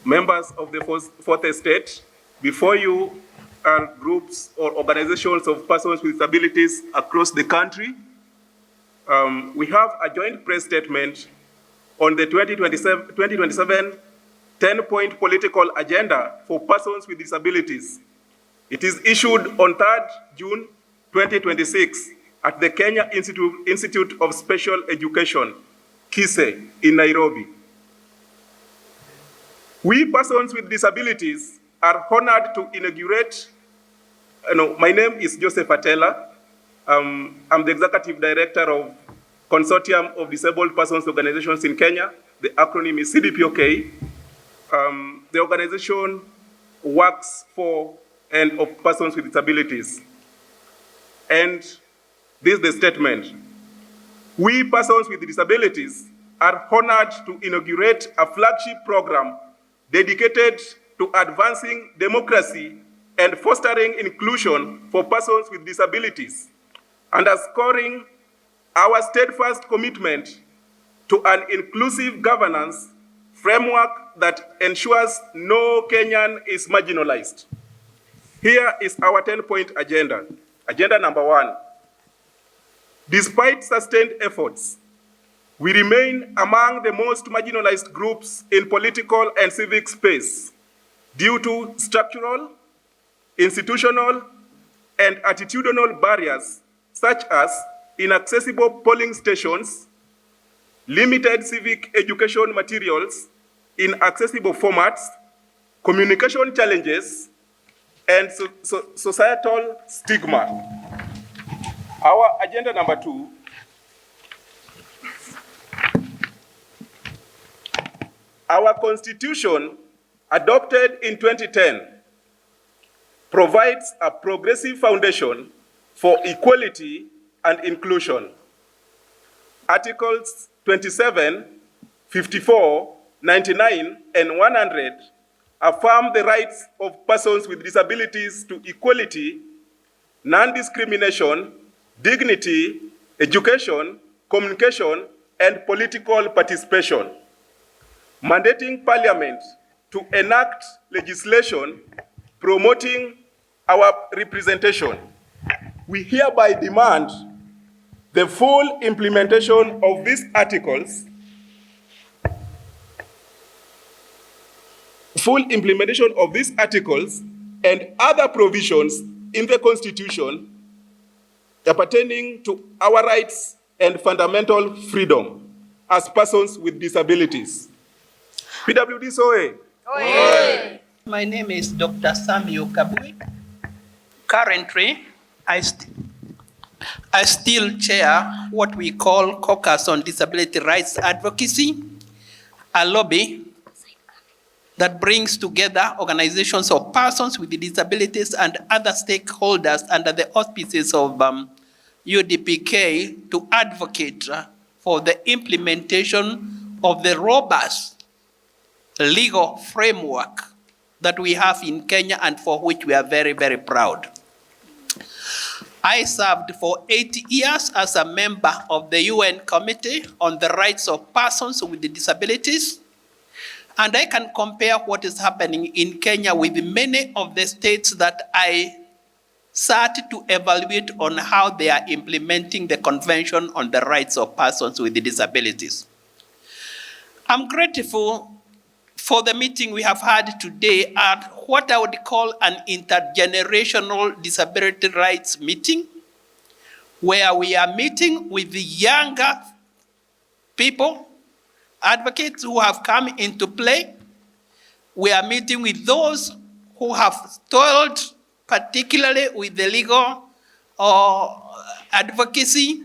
members of the Fourth Estate, before you are groups or organizations of persons with disabilities across the country. We have a joint press statement on the 2027 10-point political agenda for persons with disabilities. It is issued on 3rd June 2026 at the Kenya Institute of Special Education, KISE, in Nairobi. We persons with disabilities are honored to inaugurate. My name is Joseph Atela. I'm the Executive Director of Consortium of Disabled Persons Organizations in Kenya. The acronym is CDPOK. The organization works for and of persons with disabilities. And this is the statement. We persons with disabilities are honored to inaugurate a flagship program dedicated to advancing democracy and fostering inclusion for persons with disabilities, underscoring our steadfast commitment to an inclusive governance framework that ensures no Kenyan is marginalized. Here is our 10-point agenda. Agenda number 1. Despite sustained efforts, we remain among the most marginalized groups in political and civic space due to structural, institutional, and attitudinal barriers such as inaccessible polling stations, limited civic education materials in accessible formats, communication challenges, and societal stigma. Our agenda number 2. Our Constitution, adopted in 2010, provides a progressive foundation for equality and inclusion. Articles 27, 54, 99, and 100 affirm the rights of persons with disabilities to equality, non-discrimination, dignity, education, communication, and political participation, mandating Parliament to enact legislation promoting our representation. We hereby demand the full implementation of these articles, and other provisions in the Constitution pertaining to our rights and fundamental freedom as persons with disabilities. PWD SOE. My name is Dr. Samuel Kabui. Currently, I still chair what we call Caucus on Disability Rights Advocacy, a lobby that brings together organizations of persons with disabilities and other stakeholders under the auspices of UDPK to advocate for the implementation of the robust legal framework that we have in Kenya and for which we are very, very proud. I served for 8 years as a member of the UN Committee on the Rights of Persons with Disabilities, and I can compare what is happening in Kenya with many of the states that I sat to evaluate on how they are implementing the Convention on the Rights of Persons with Disabilities. I'm grateful for the meeting we have had today at what I would call an intergenerational disability rights meeting, where we are meeting with the younger people, advocates who have come into play. We are meeting with those who have toiled, particularly with the legal advocacy,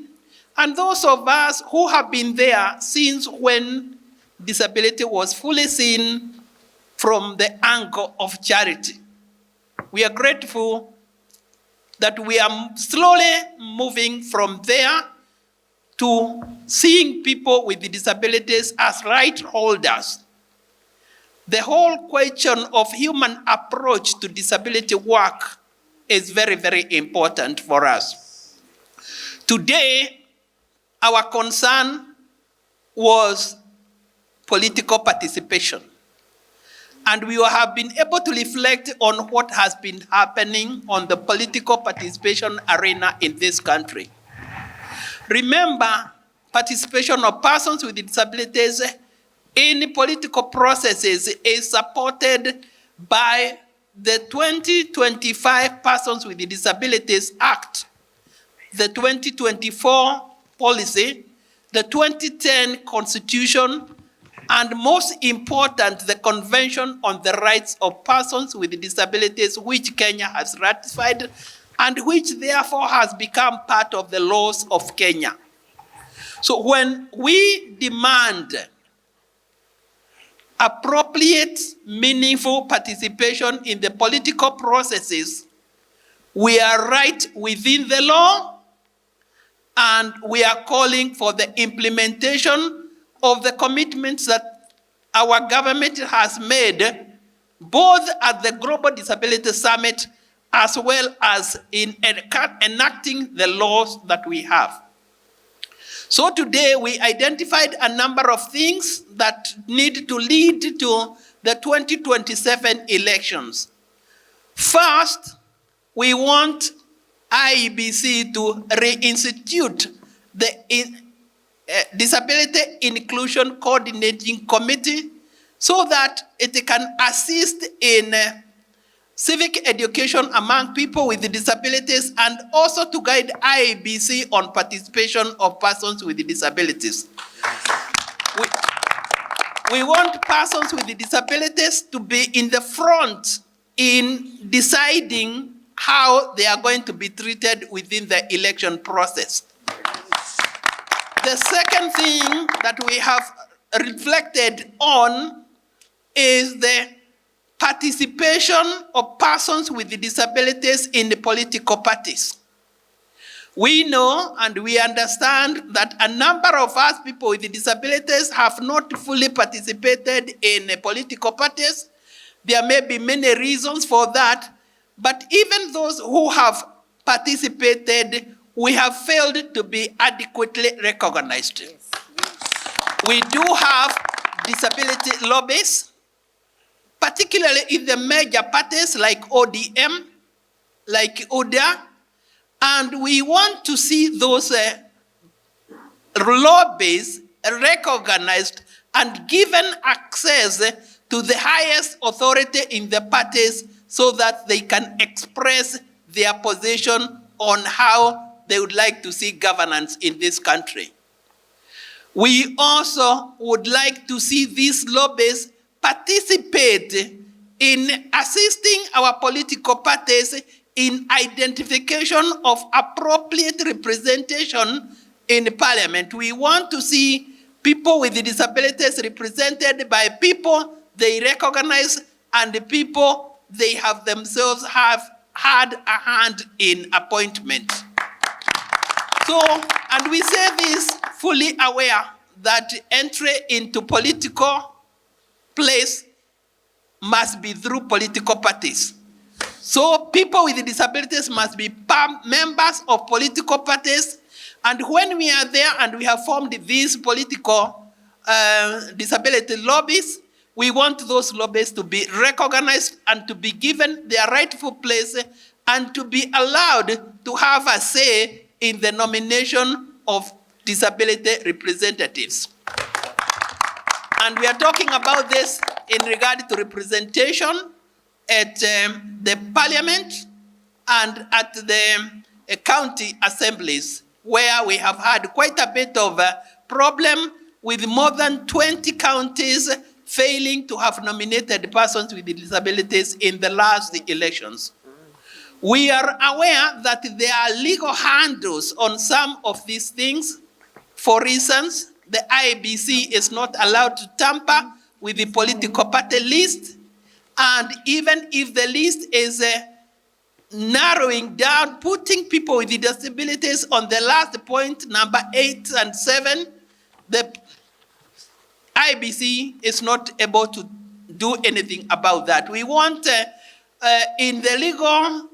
and those of us who have been there since when disability was fully seen from the angle of charity. We are grateful that we are slowly moving from there to seeing people with disabilities as right holders. The whole question of human approach to disability work is very, very important for us. Today, our concern was political participation. and we have been able to reflect on what has been happening on the political participation arena in this country. Remember, participation of persons with disabilities in political processes is supported by the 2025 Persons with Disabilities Act, the 2024 policy, the 2010 Constitution, and most important, the Convention on the Rights of Persons with Disabilities, which Kenya has ratified and which therefore has become part of the laws of Kenya. So when we demand appropriate, meaningful participation in the political processes, we are right within the law, and we are calling for the implementation of the commitments that our government has made, both at the Global Disability Summit as well as in enacting the laws that we have. So today we identified a number of things that need to lead to the 2027 elections. First, we want IEBC to reinstitute the Disability Inclusion Coordinating Committee so that it can assist in civic education among people with disabilities and also to guide IEBC on participation of persons with disabilities. We want persons with disabilities to be in the front in deciding how they are going to be treated within the election process. The second thing that we have reflected on is the participation of persons with disabilities in the political parties. We know and we understand that a number of us people with disabilities have not fully participated in political parties. There may be many reasons for that, but even those who have participated, we have failed to be adequately recognized. We do have disability lobbies, particularly in the major parties like ODM, like UDA, and we want to see those lobbies recognized and given access to the highest authority in the parties so that they can express their position on how they would like to see governance in this country. We also would like to see these lobbies participate in assisting our political parties in identification of appropriate representation in Parliament. We want to see people with disabilities represented by people they recognize and the people they have themselves have had a hand in appointment. So, and we say this fully aware that entry into political place must be through political parties. So people with disabilities must be members of political parties, and when we are there and we have formed these political disability lobbies, we want those lobbies to be recognized and to be given their rightful place and to be allowed to have a say in the nomination of disability representatives. And we are talking about this in regard to representation at the Parliament and at the county assemblies, where we have had quite a bit of a problem with more than 20 counties failing to have nominated persons with disabilities in the last elections. We are aware that there are legal handles on some of these things. For instance, the IEBC is not allowed to tamper with the political party list, and even if the list is narrowing down, putting people with disabilities on the last point, number 8 and 7, the IEBC is not able to do anything about that. We want in the legal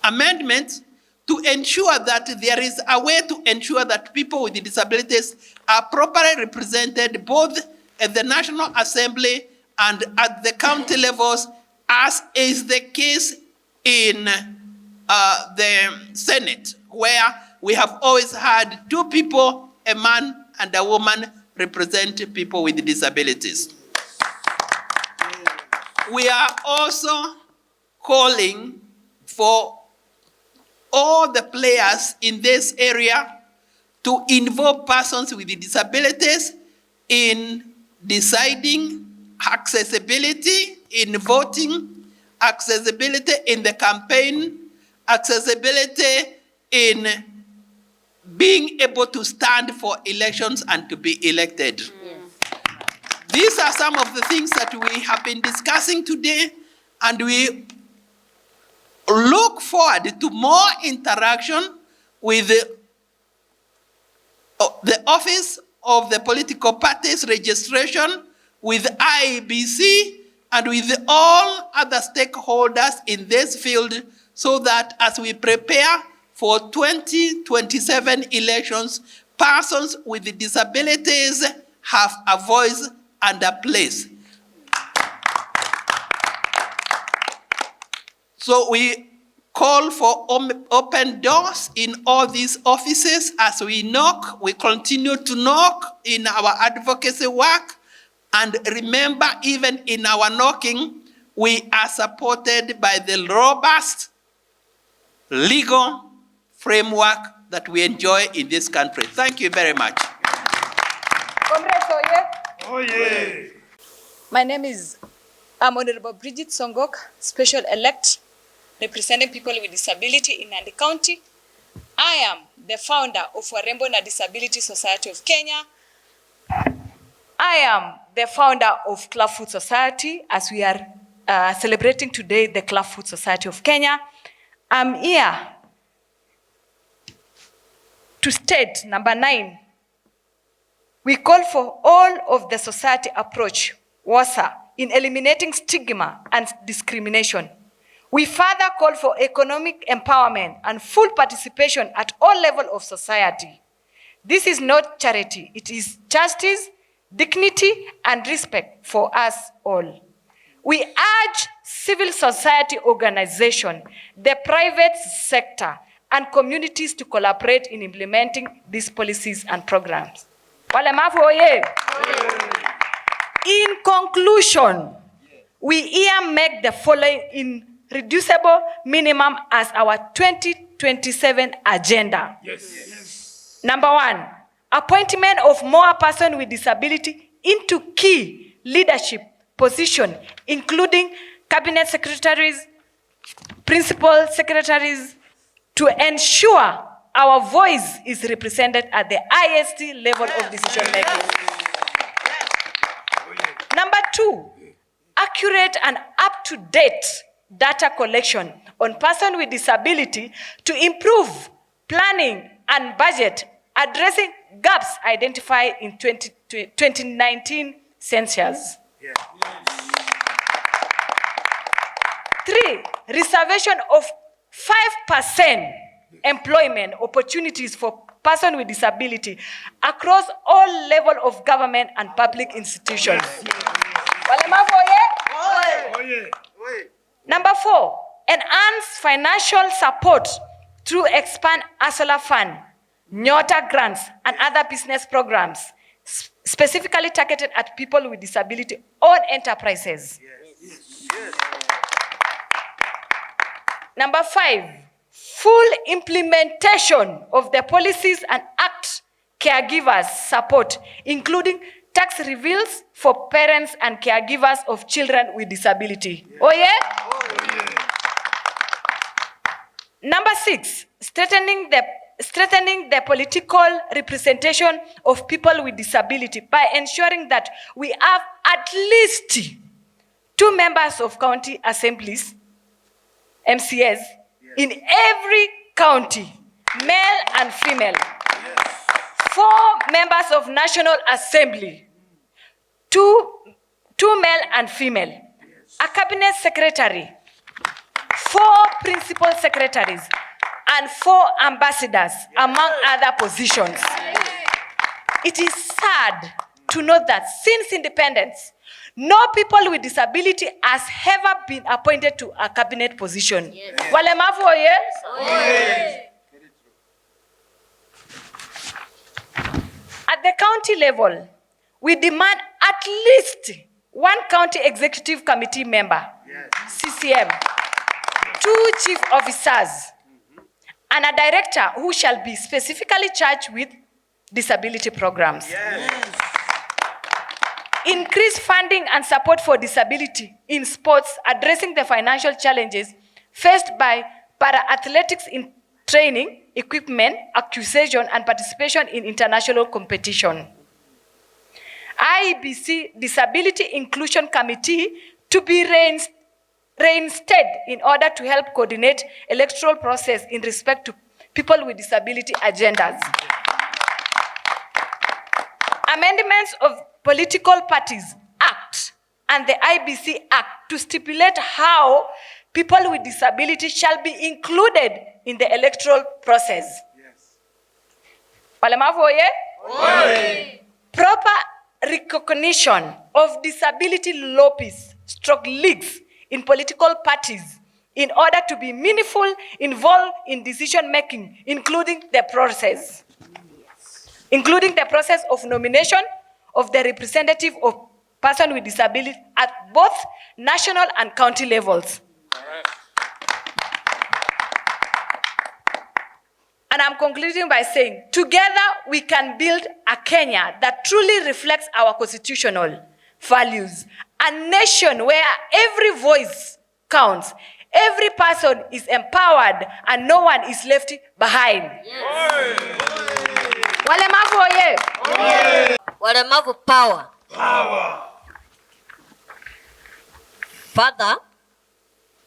amendment to ensure that there is a way to ensure that people with disabilities are properly represented both at the National Assembly and at the county levels, as is the case in the Senate, where we have always had two people, a man and a woman, represent people with disabilities. We are also calling for all the players in this area to involve persons with disabilities in deciding, accessibility in voting, accessibility in the campaign, accessibility in being able to stand for elections and to be elected. These are some of the things that we have been discussing today, and we look forward to more interaction with the Office of the Political Parties Registration, with IEBC, and with all other stakeholders in this field, so that as we prepare for 2027 elections, persons with disabilities have a voice and a place. So we call for open doors in all these offices as we knock. We continue to knock in our advocacy work. And remember, even in our knocking, we are supported by the robust legal framework that we enjoy in this country. Thank you very much. My name is Honorable Bridget Songok, Special Elect, representing people with disability in Nandi County. I am the founder of Warembo na Disability Society of Kenya. I am the founder of Club Food Society, as we are celebrating today the Club Food Society of Kenya. I'm here to state, number 9, we call for all of the society approach, WASA, in eliminating stigma and discrimination. We further call for economic empowerment and full participation at all levels of society. This is not charity, it is justice, dignity, and respect for us all. We urge civil society organization, the private sector, and communities to collaborate in implementing these policies and programs. Walemavu oye! In conclusion, we here make the following in reducible minimum as our 2027 agenda. Yes. Number 1, appointment of more persons with disability into key leadership positions, including cabinet secretaries, principal secretaries, to ensure our voice is represented at the highest level of decision making. Number 2, accurate and up-to-date data collection on persons with disability to improve planning and budget, addressing gaps identified in 2019 census. 3, reservation of 5% employment opportunities for persons with disability across all levels of government and public institutions. Number 4, enhance financial support through expand ASOLA Fund, Nyota grants, and other business programs, specifically targeted at people with disability-owned enterprises. Number 5, full implementation of the policies and act caregivers support, including tax reveals for parents and caregivers of children with disability. Oh yeah? Number 6, strengthening the political representation of people with disability by ensuring that we have at least 2 members of county assemblies, MCAs, in every county, male and female. 4 members of National Assembly, 2 male and female, a cabinet secretary, 4 principal secretaries, and 4 ambassadors, among other positions. It is sad to know that since independence, no people with disability has ever been appointed to a cabinet position. Yes. Walemavu oye? Yes. At the county level, we demand at least one county executive committee member, yes, CCM, 2 chief officers, and a director who shall be specifically charged with disability programs. Yes. Increase funding and support for disability in sports, addressing the financial challenges faced by para-athletics in training, equipment, acquisition, and participation in international competition. IEBC Disability Inclusion Committee to be reinstated in order to help coordinate electoral process in respect to people with disability agendas. Amendments of Political Parties Act and the IBC Act to stipulate how people with disability shall be included in the electoral process. Yes. Walemavu oye? Oye. Proper recognition of disability lobbies, leagues in political parties in order to be meaningful, involved in decision making, including the process of nomination of the representative of person with disability at both national and county levels. And I'm concluding by saying, together we can build a Kenya that truly reflects our constitutional values, a nation where every voice counts, every person is empowered, and no one is left behind. Yes. Walemavu oye? Walemavu power. Power. Further,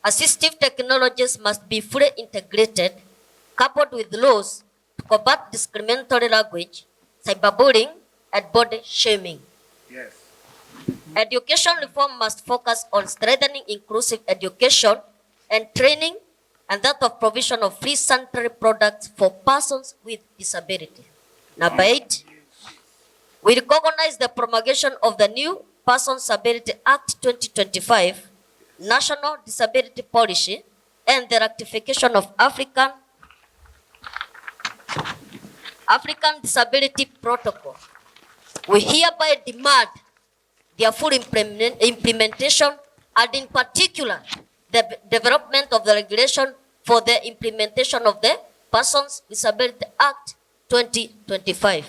assistive technologies must be fully integrated, coupled with laws to combat discriminatory language, cyberbullying, and body shaming. Yes. Education reform must focus on strengthening inclusive education and training, and that of provision of free sanitary products for persons with disability. Number 8, we recognize the promulgation of the new Persons with Disability Act 2025, National Disability Policy, and the ratification of African Disability Protocol. We hereby demand their full implementation, and in particular, the development of the regulation for the implementation of the Persons with Disability Act 2025.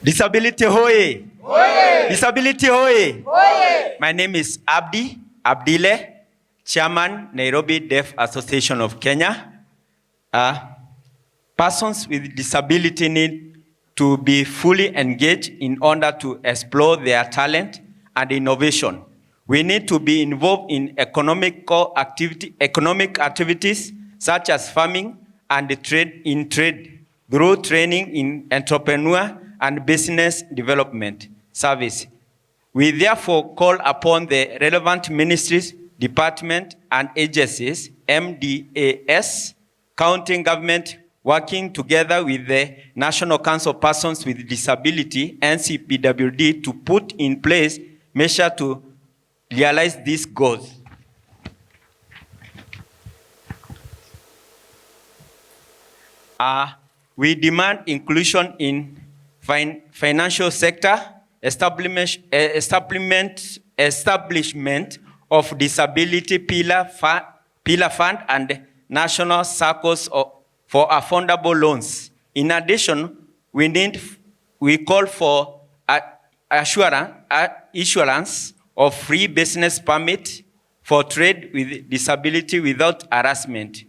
Disability hoye! Hoye! Disability hoye! Hoye! My name is Abdile, Chairman, Nairobi Deaf Association of Kenya. Persons with disability need to be fully engaged in order to explore their talent and innovation. We need to be involved in economic activities such as farming and trade through training in entrepreneur and business development service. We therefore call upon the relevant ministries, departments, and agencies, MDAS, county government, working together with the National Council of Persons with Disability, NCPWD, to put in place measures to realize these goals. We demand inclusion in financial sector, establishment of disability pillar fund and national circles for affordable loans. In addition, we call for issuance of free business permit for trade with disability without harassment,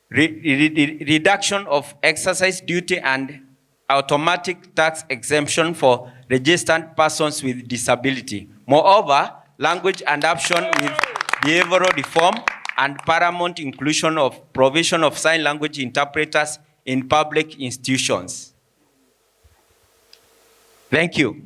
reduction of exercise duty and automatic tax exemption for registered persons with disability. Moreover, language adoption with behavioral reform and paramount inclusion of provision of sign language interpreters in public institutions. Thank you.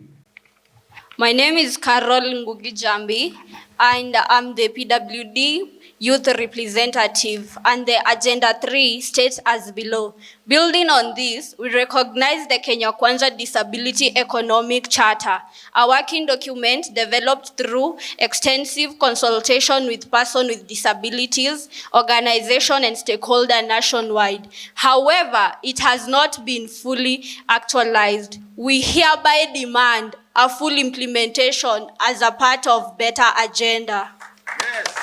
My name is Carol Ngugi Jambi, and I'm the PWD youth representative, and the Agenda 3 states as below. Building on this, we recognize the Kenya Kwanza Disability Economic Charter, a working document developed through extensive consultation with persons with disabilities, organization, and stakeholders nationwide. However, it has not been fully actualized. We hereby demand a full implementation as a part of better agenda. Yes.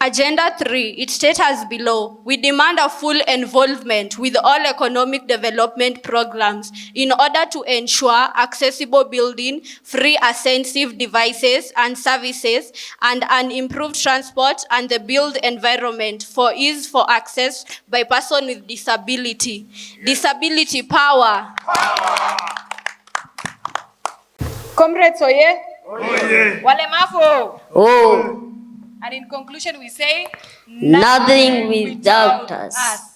Agenda 3, it states as below, we demand a full involvement with all economic development programs in order to ensure accessible building, free ascensive devices and services, and an improved transport and the built environment for ease for access by person with disability. Yes. Disability power. Comrades, oye? Oye. Walemavu. Oh, And in conclusion, we say, nothing without us.